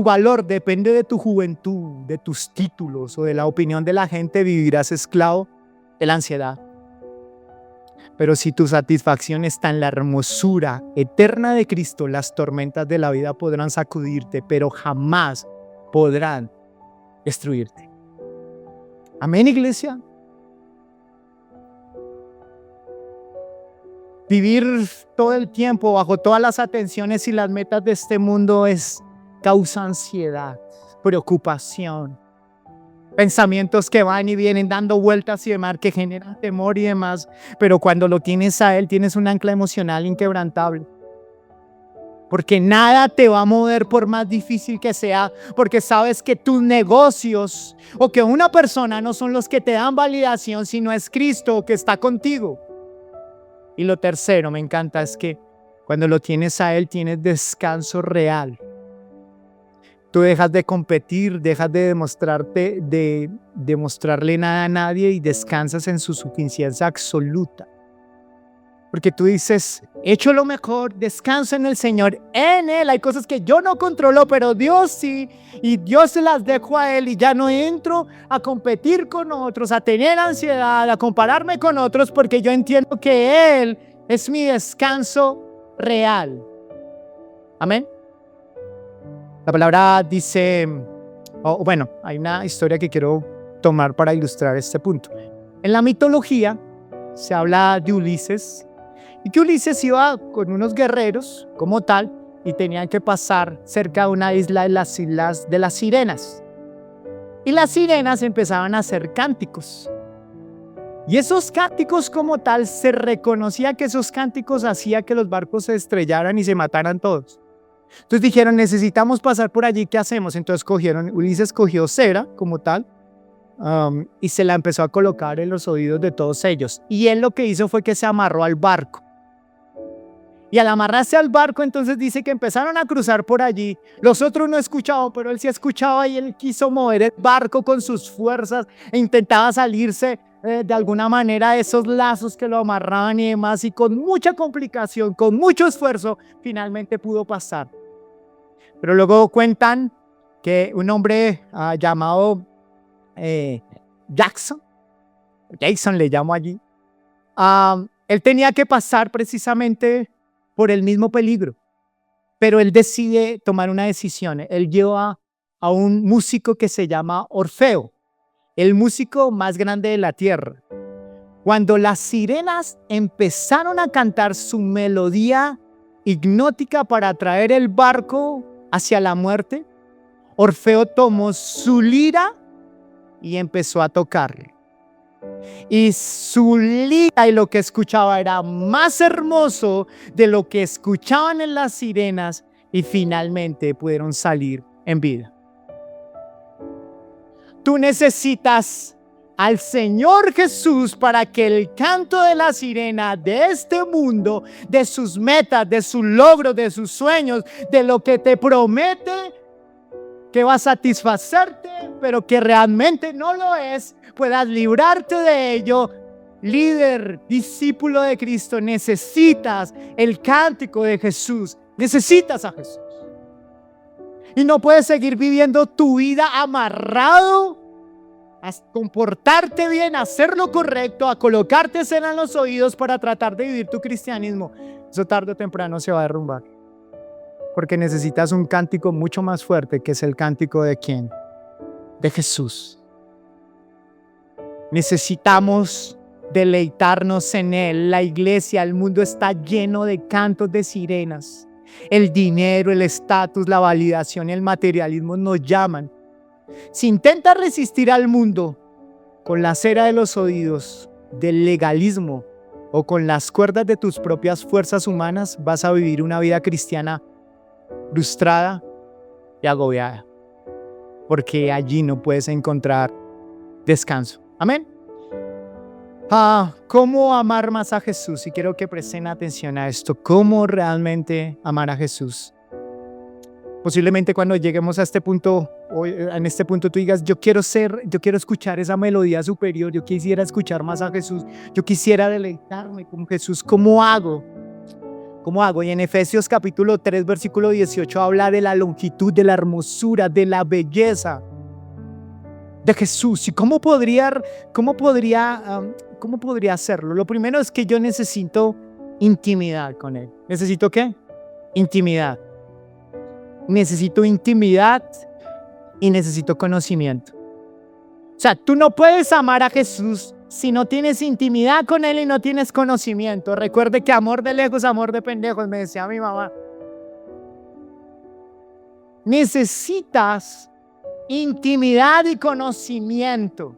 valor depende de tu juventud, de tus títulos o de la opinión de la gente, vivirás esclavo de la ansiedad. Pero si tu satisfacción está en la hermosura eterna de Cristo, las tormentas de la vida podrán sacudirte, pero jamás podrán destruirte. Amén, iglesia. Vivir todo el tiempo bajo todas las atenciones y las metas de este mundo causa ansiedad, preocupación, pensamientos que van y vienen dando vueltas y demás, que generan temor y demás. Pero cuando lo tienes a Él, tienes un ancla emocional inquebrantable. Porque nada te va a mover por más difícil que sea, porque sabes que tus negocios o que una persona no son los que te dan validación, sino es Cristo que está contigo. Y lo tercero, me encanta, es que cuando lo tienes a Él, tienes descanso real. Tú dejas de competir, dejas de demostrarle nada a nadie y descansas en su suficiencia absoluta. Porque tú dices: he hecho lo mejor, descanso en el Señor, en Él. Hay cosas que yo no controlo, pero Dios sí, y Dios se las dejo a Él, y ya no entro a competir con otros, a tener ansiedad, a compararme con otros, porque yo entiendo que Él es mi descanso real. Amén. La palabra dice, hay una historia que quiero tomar para ilustrar este punto. En la mitología se habla de Ulises, y que Ulises iba con unos guerreros como tal y tenían que pasar cerca de una isla de las islas de las sirenas. Y las sirenas empezaban a hacer cánticos. Y esos cánticos como tal, se reconocía que esos cánticos hacían que los barcos se estrellaran y se mataran todos. Entonces dijeron: necesitamos pasar por allí, ¿qué hacemos? Entonces Ulises cogió cera como tal, y se la empezó a colocar en los oídos de todos ellos. Y él lo que hizo fue que se amarró al barco. Y al amarrarse al barco, entonces dice que empezaron a cruzar por allí. Los otros no escuchaban, pero él sí escuchaba, y él quiso mover el barco con sus fuerzas e intentaba salirse de alguna manera de esos lazos que lo amarraban y demás. Y con mucha complicación, con mucho esfuerzo, finalmente pudo pasar. Pero luego cuentan que un hombre llamado Jason le llamo allí, él tenía que pasar precisamente por el mismo peligro, pero él decide tomar una decisión. Él lleva a un músico que se llama Orfeo, el músico más grande de la tierra. Cuando las sirenas empezaron a cantar su melodía hipnótica para atraer el barco hacia la muerte, Orfeo tomó su lira y empezó a tocarle. Y su lira y lo que escuchaba era más hermoso de lo que escuchaban en las sirenas, y finalmente pudieron salir en vida. Tú necesitas al Señor Jesús para que el canto de la sirena de este mundo, de sus metas, de sus logros, de sus sueños, de lo que te promete que va a satisfacerte, pero que realmente no lo es, puedas librarte de ello. Líder, discípulo de Cristo, necesitas el cántico de Jesús, necesitas a Jesús. Y no puedes seguir viviendo tu vida amarrado a comportarte bien, a hacer lo correcto, a colocarte cera en los oídos para tratar de vivir tu cristianismo. Eso tarde o temprano se va a derrumbar. Porque necesitas un cántico mucho más fuerte, que es el cántico de ¿quién? De Jesús. Necesitamos deleitarnos en Él. La iglesia, el mundo está lleno de cantos de sirenas. El dinero, el estatus, la validación y el materialismo nos llaman. Si intentas resistir al mundo con la cera de los oídos, del legalismo o con las cuerdas de tus propias fuerzas humanas, vas a vivir una vida cristiana frustrada y agobiada, porque allí no puedes encontrar descanso. Amén. ¿Cómo amar más a Jesús? Y quiero que presten atención a esto. ¿Cómo realmente amar a Jesús? Posiblemente cuando lleguemos a este punto, en este punto tú digas, yo quiero escuchar esa melodía superior, yo quisiera escuchar más a Jesús, yo quisiera deleitarme con Jesús. ¿Cómo hago? ¿Cómo hago? Y en Efesios capítulo 3, versículo 18 habla de la longitud, de la hermosura, de la belleza de Jesús. ¿Y cómo podría hacerlo? Lo primero es que yo necesito intimidad con Él. ¿Necesito qué? Intimidad. Necesito intimidad y necesito conocimiento. O sea, tú no puedes amar a Jesús si no tienes intimidad con Él y no tienes conocimiento. Recuerde que amor de lejos, amor de pendejos, me decía mi mamá. Necesitas intimidad y conocimiento.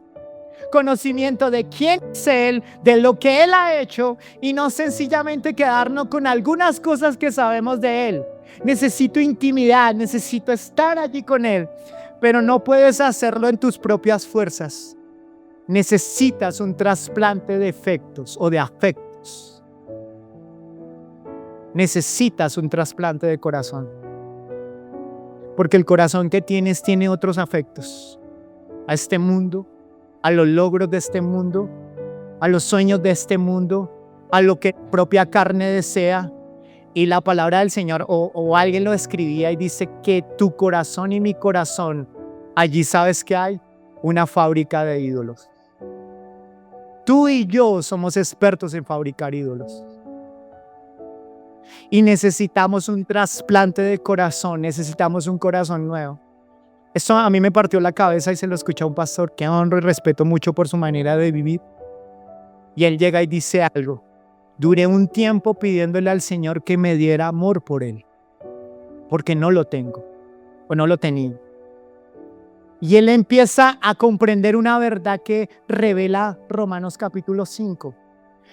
Conocimiento de quién es Él, de lo que Él ha hecho, y no sencillamente quedarnos con algunas cosas que sabemos de Él. Necesito intimidad, necesito estar allí con Él, pero no puedes hacerlo en tus propias fuerzas. Necesitas un trasplante de efectos o de afectos. Necesitas un trasplante de corazón, porque el corazón que tienes tiene otros afectos a este mundo, a los logros de este mundo, a los sueños de este mundo, a lo que tu propia carne desea. Y la palabra del Señor, o alguien lo escribía y dice que tu corazón y mi corazón, allí sabes que hay una fábrica de ídolos. Tú y yo somos expertos en fabricar ídolos. Y necesitamos un trasplante de corazón, necesitamos un corazón nuevo. Esto a mí me partió la cabeza y se lo escuché a un pastor que honro y respeto mucho por su manera de vivir. Y él llega y dice algo. Duré un tiempo pidiéndole al Señor que me diera amor por Él, porque no lo tengo, o no lo tenía. Y él empieza a comprender una verdad que revela Romanos capítulo 5.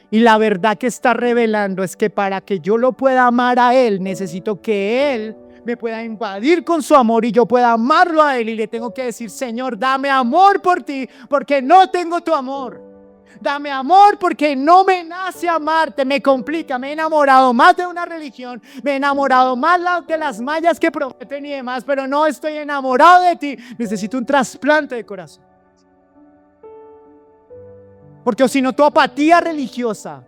Y la verdad que está revelando es que para que yo lo pueda amar a Él, necesito que Él me pueda invadir con su amor y yo pueda amarlo a Él. Y le tengo que decir, Señor, dame amor por ti, porque no tengo tu amor. Dame amor porque no me nace amarte, me complica, me he enamorado más de una religión, me he enamorado más de las mallas que prometen y demás, pero no estoy enamorado de ti. Necesito un trasplante de corazón. Porque si no, tu apatía religiosa,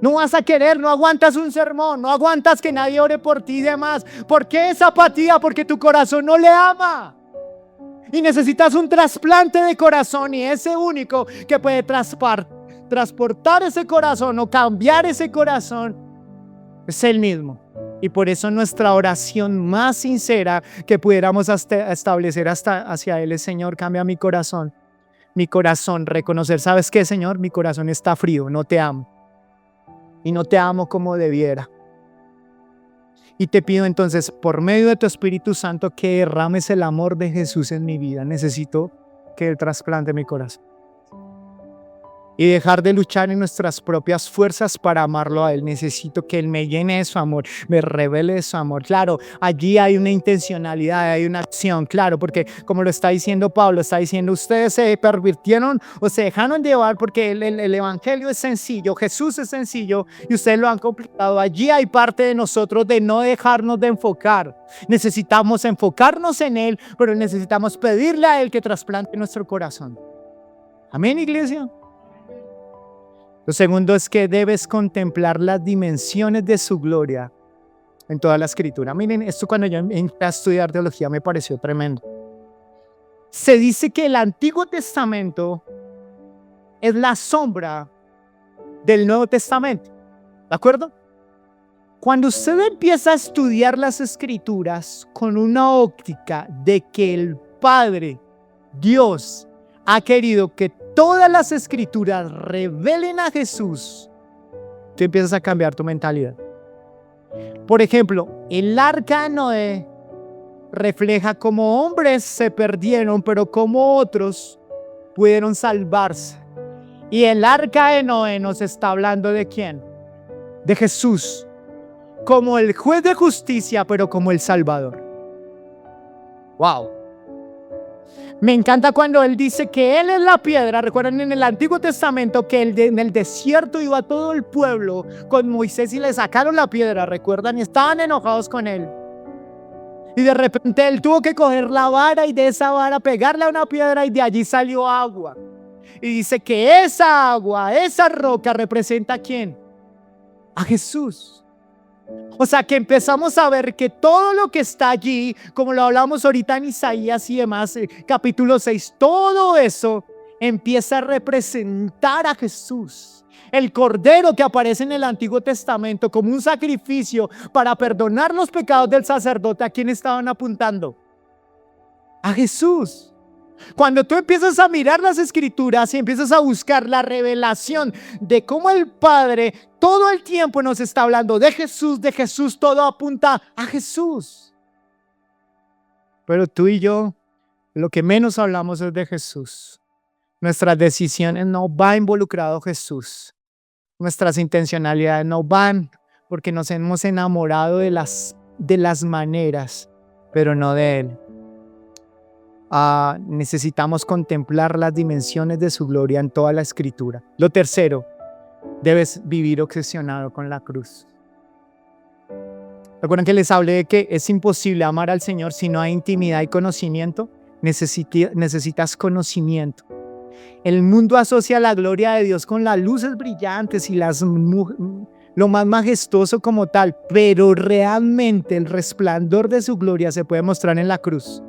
no vas a querer, no aguantas un sermón, no aguantas que nadie ore por ti y demás. ¿Por qué esa apatía? Porque tu corazón no le ama. Y necesitas un trasplante de corazón, y ese único que puede transportar ese corazón o cambiar ese corazón es Él mismo. Y por eso nuestra oración más sincera que pudiéramos establecer hacia Él es: Señor, cambia mi corazón. Mi corazón, reconocer, ¿sabes qué, Señor? Mi corazón está frío, no te amo. Y no te amo como debiera. Y te pido entonces, por medio de tu Espíritu Santo, que derrames el amor de Jesús en mi vida. Necesito que Él trasplante mi corazón. y dejar de luchar en nuestras propias fuerzas para amarlo a Él. Necesito que Él me llene de su amor, me revele de su amor. Claro, allí hay una intencionalidad, hay una acción, claro, porque como lo está diciendo Pablo, está diciendo, ustedes se pervirtieron o se dejaron llevar porque el evangelio es sencillo, Jesús es sencillo y ustedes lo han complicado. Allí hay parte de nosotros de no dejarnos de enfocar. Necesitamos enfocarnos en Él, pero necesitamos pedirle a Él que trasplante nuestro corazón. Amén, iglesia. Lo segundo es que debes contemplar las dimensiones de su gloria en toda la escritura. Miren, esto cuando yo entré a estudiar teología me pareció tremendo. Se dice que el Antiguo Testamento es la sombra del Nuevo Testamento. ¿De acuerdo? Cuando usted empieza a estudiar las escrituras con una óptica de que el Padre, Dios, ha querido que todas las escrituras revelen a Jesús, tú empiezas a cambiar tu mentalidad. Por ejemplo, el arca de Noé refleja cómo hombres se perdieron, pero cómo otros pudieron salvarse. Y el arca de Noé nos está hablando ¿de quién? De Jesús, como el juez de justicia, pero como el Salvador. ¡Wow! Me encanta cuando Él dice que Él es la piedra. Recuerdan en el Antiguo Testamento que en el desierto iba todo el pueblo con Moisés y le sacaron la piedra, ¿recuerdan? Y estaban enojados con Él. Y de repente Él tuvo que coger la vara y de esa vara pegarle a una piedra y de allí salió agua. Y dice que esa agua, esa roca representa ¿a quién? A Jesús. O sea que empezamos a ver que todo lo que está allí, como lo hablamos ahorita en Isaías y demás, capítulo 6, todo eso empieza a representar a Jesús. El Cordero que aparece en el Antiguo Testamento como un sacrificio para perdonar los pecados del sacerdote, ¿a quién estaban apuntando? A Jesús. Cuando tú empiezas a mirar las escrituras y empiezas a buscar la revelación de cómo el Padre todo el tiempo nos está hablando de Jesús, todo apunta a Jesús. Pero tú y yo, lo que menos hablamos es de Jesús. Nuestras decisiones no van involucrado Jesús. Nuestras intencionalidades no van porque nos hemos enamorado de las maneras, pero no de Él. Necesitamos contemplar las dimensiones de su gloria en toda la escritura. Lo tercero, debes vivir obsesionado con la cruz. ¿Recuerdan que les hablé de que es imposible amar al Señor si no hay intimidad y conocimiento? Necesitas conocimiento. El mundo asocia la gloria de Dios con las luces brillantes y lo más majestuoso como tal, pero realmente el resplandor de su gloria se puede mostrar en la cruz.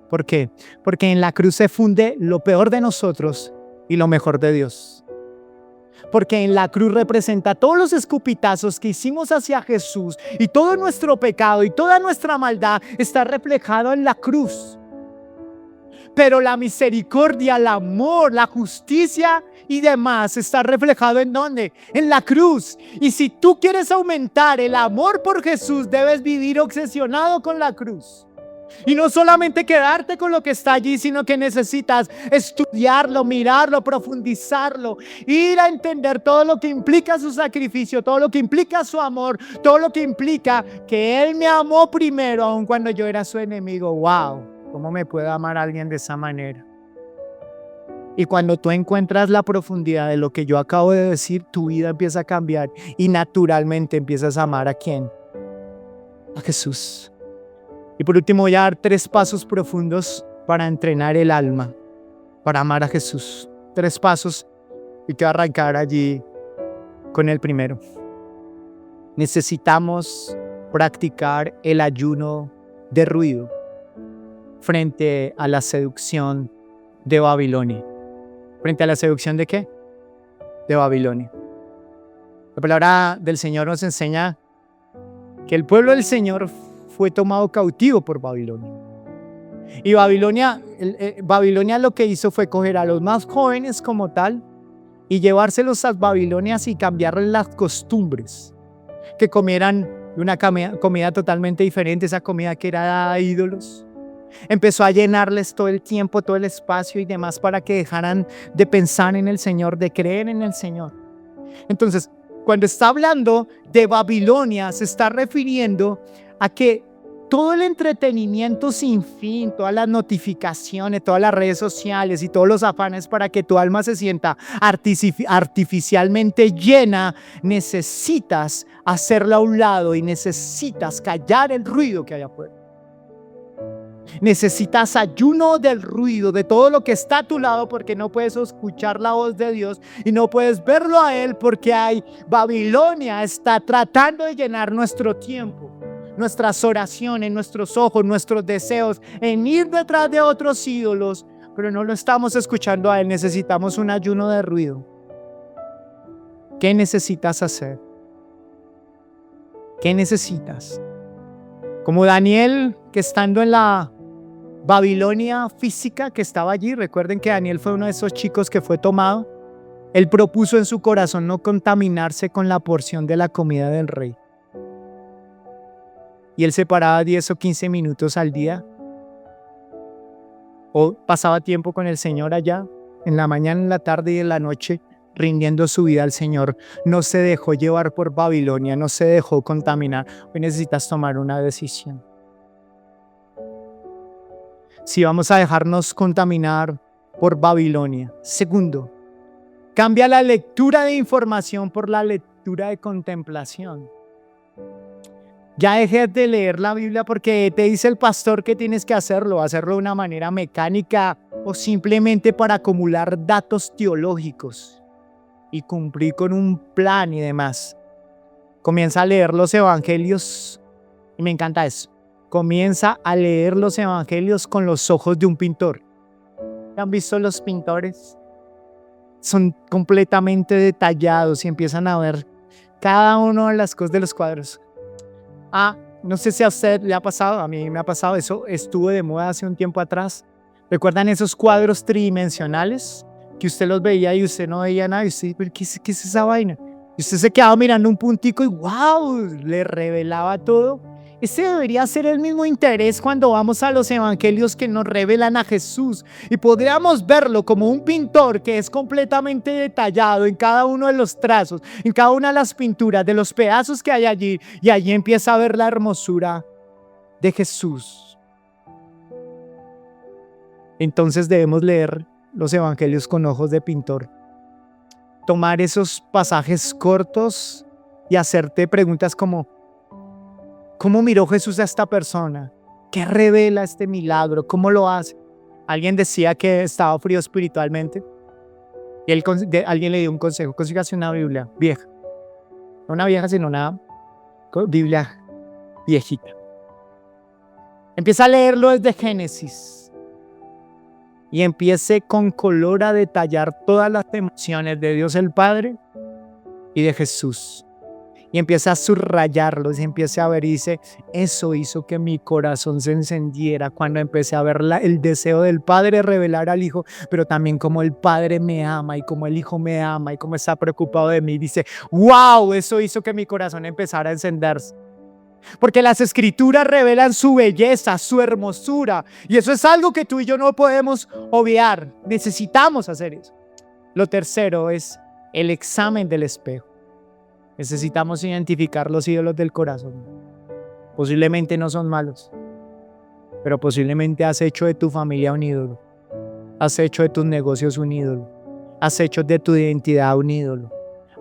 ¿Por qué? Porque en la cruz se funde lo peor de nosotros y lo mejor de Dios. Porque en la cruz representa todos los escupitazos que hicimos hacia Jesús y todo nuestro pecado y toda nuestra maldad está reflejado en la cruz. Pero la misericordia, el amor, la justicia y demás está reflejado ¿en dónde? En la cruz. Y si tú quieres aumentar el amor por Jesús, debes vivir obsesionado con la cruz. Y no solamente quedarte con lo que está allí, sino que necesitas estudiarlo, mirarlo, profundizarlo, ir a entender todo lo que implica su sacrificio, todo lo que implica su amor, todo lo que implica que Él me amó primero, aun cuando yo era su enemigo. ¡Wow! ¿Cómo me puede amar alguien de esa manera? Y cuando tú encuentras la profundidad de lo que yo acabo de decir, tu vida empieza a cambiar y naturalmente empiezas a amar ¿a quién? A Jesús. Y por último voy a dar 3 pasos profundos para entrenar el alma, para amar a Jesús. 3 pasos y quiero arrancar allí con el primero. Necesitamos practicar el ayuno de ruido frente a la seducción de Babilonia. ¿Frente a la seducción de qué? De Babilonia. La palabra del Señor nos enseña que el pueblo del Señor fue tomado cautivo por Babilonia. Y Babilonia lo que hizo fue coger a los más jóvenes como tal y llevárselos a Babilonias y cambiarles las costumbres. Que comieran una comida totalmente diferente, esa comida que era dada a ídolos. Empezó a llenarles todo el tiempo, todo el espacio y demás para que dejaran de pensar en el Señor, de creer en el Señor. Entonces, cuando está hablando de Babilonia, se está refiriendo a que todo el entretenimiento sin fin, todas las notificaciones, todas las redes sociales y todos los afanes para que tu alma se sienta artificialmente llena, necesitas hacerla a un lado y necesitas callar el ruido que hay afuera. Necesitas ayuno del ruido, de todo lo que está a tu lado, porque no puedes escuchar la voz de Dios y no puedes verlo a Él, porque Babilonia está tratando de llenar nuestro tiempo, nuestras oraciones, nuestros ojos, nuestros deseos, en ir detrás de otros ídolos, pero no lo estamos escuchando a Él. Necesitamos un ayuno de ruido. ¿Qué necesitas hacer? ¿Qué necesitas? Como Daniel, que estando en la Babilonia física que estaba allí, recuerden que Daniel fue uno de esos chicos que fue tomado. Él propuso en su corazón no contaminarse con la porción de la comida del rey. Y él se paraba 10 o 15 minutos al día, o pasaba tiempo con el Señor allá, en la mañana, en la tarde y en la noche, rindiendo su vida al Señor. No se dejó llevar por Babilonia, no se dejó contaminar. Hoy necesitas tomar una decisión. Si vamos a dejarnos contaminar por Babilonia. Segundo, cambia la lectura de información por la lectura de contemplación. Ya dejes de leer la Biblia porque te dice el pastor que tienes que hacerlo de una manera mecánica o simplemente para acumular datos teológicos y cumplir con un plan y demás. Comienza a leer los evangelios y me encanta eso. Comienza a leer los evangelios con los ojos de un pintor. ¿Han visto los pintores? Son completamente detallados y empiezan a ver cada una de las cosas de los cuadros. No sé si a usted le ha pasado, a mí me ha pasado, eso estuvo de moda hace un tiempo atrás. ¿Recuerdan esos cuadros tridimensionales? Que usted los veía y usted no veía nada y usted, ¿qué es esa vaina? Y usted se quedaba mirando un puntico y ¡wow! Le revelaba todo. Ese debería ser el mismo interés cuando vamos a los evangelios que nos revelan a Jesús. Y podríamos verlo como un pintor que es completamente detallado en cada uno de los trazos, en cada una de las pinturas, de los pedazos que hay allí. Y allí empieza a ver la hermosura de Jesús. Entonces debemos leer los evangelios con ojos de pintor. Tomar esos pasajes cortos y hacerte preguntas como: ¿cómo miró Jesús a esta persona? ¿Qué revela este milagro? ¿Cómo lo hace? Alguien decía que estaba frío espiritualmente y alguien le dio un consejo: consígase una Biblia vieja. No una vieja, sino una Biblia viejita. Empieza a leerlo desde Génesis y empiece con color a detallar todas las emociones de Dios el Padre y de Jesús. Y empieza a subrayarlos y empieza a ver y dice: eso hizo que mi corazón se encendiera cuando empecé a ver el deseo del Padre revelar al Hijo, pero también como el Padre me ama y como el Hijo me ama y como está preocupado de mí. Dice: wow, eso hizo que mi corazón empezara a encenderse. Porque las Escrituras revelan su belleza, su hermosura, y eso es algo que tú y yo no podemos obviar. Necesitamos hacer eso. Lo tercero es el examen del espejo. Necesitamos identificar los ídolos del corazón. Posiblemente no son malos, pero posiblemente has hecho de tu familia un ídolo. Has hecho de tus negocios un ídolo. Has hecho de tu identidad un ídolo.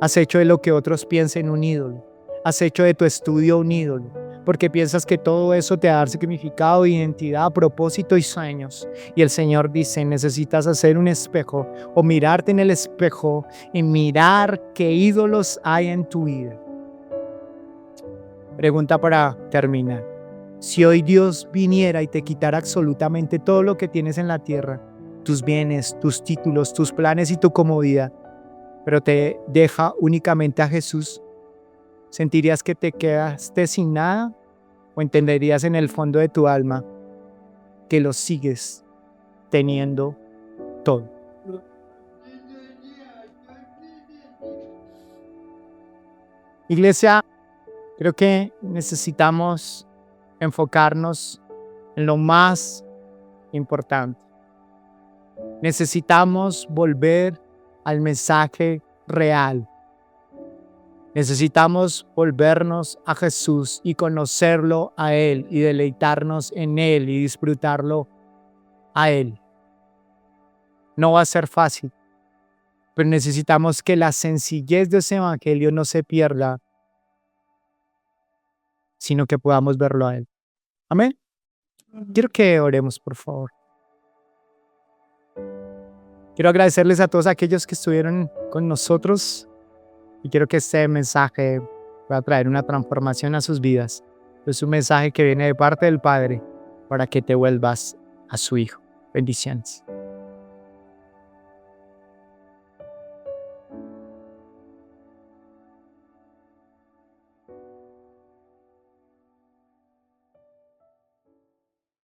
Has hecho de lo que otros piensen un ídolo. Has hecho de tu estudio un ídolo, porque piensas que todo eso te da significado, identidad, propósito y sueños. Y el Señor dice: necesitas hacer un espejo o mirarte en el espejo y mirar qué ídolos hay en tu vida. Pregunta para terminar: si hoy Dios viniera y te quitara absolutamente todo lo que tienes en la tierra, tus bienes, tus títulos, tus planes y tu comodidad, pero te deja únicamente a Jesús, ¿sentirías que te quedaste sin nada? ¿O entenderías en el fondo de tu alma que lo sigues teniendo todo? Iglesia, creo que necesitamos enfocarnos en lo más importante. Necesitamos volver al mensaje real. Necesitamos volvernos a Jesús y conocerlo a Él y deleitarnos en Él y disfrutarlo a Él. No va a ser fácil, pero necesitamos que la sencillez de ese evangelio no se pierda, sino que podamos verlo a Él. Amén. Quiero que oremos, por favor. Quiero agradecerles a todos aquellos que estuvieron con nosotros y quiero que este mensaje pueda traer una transformación a sus vidas. Es un mensaje que viene de parte del Padre para que te vuelvas a su Hijo. Bendiciones.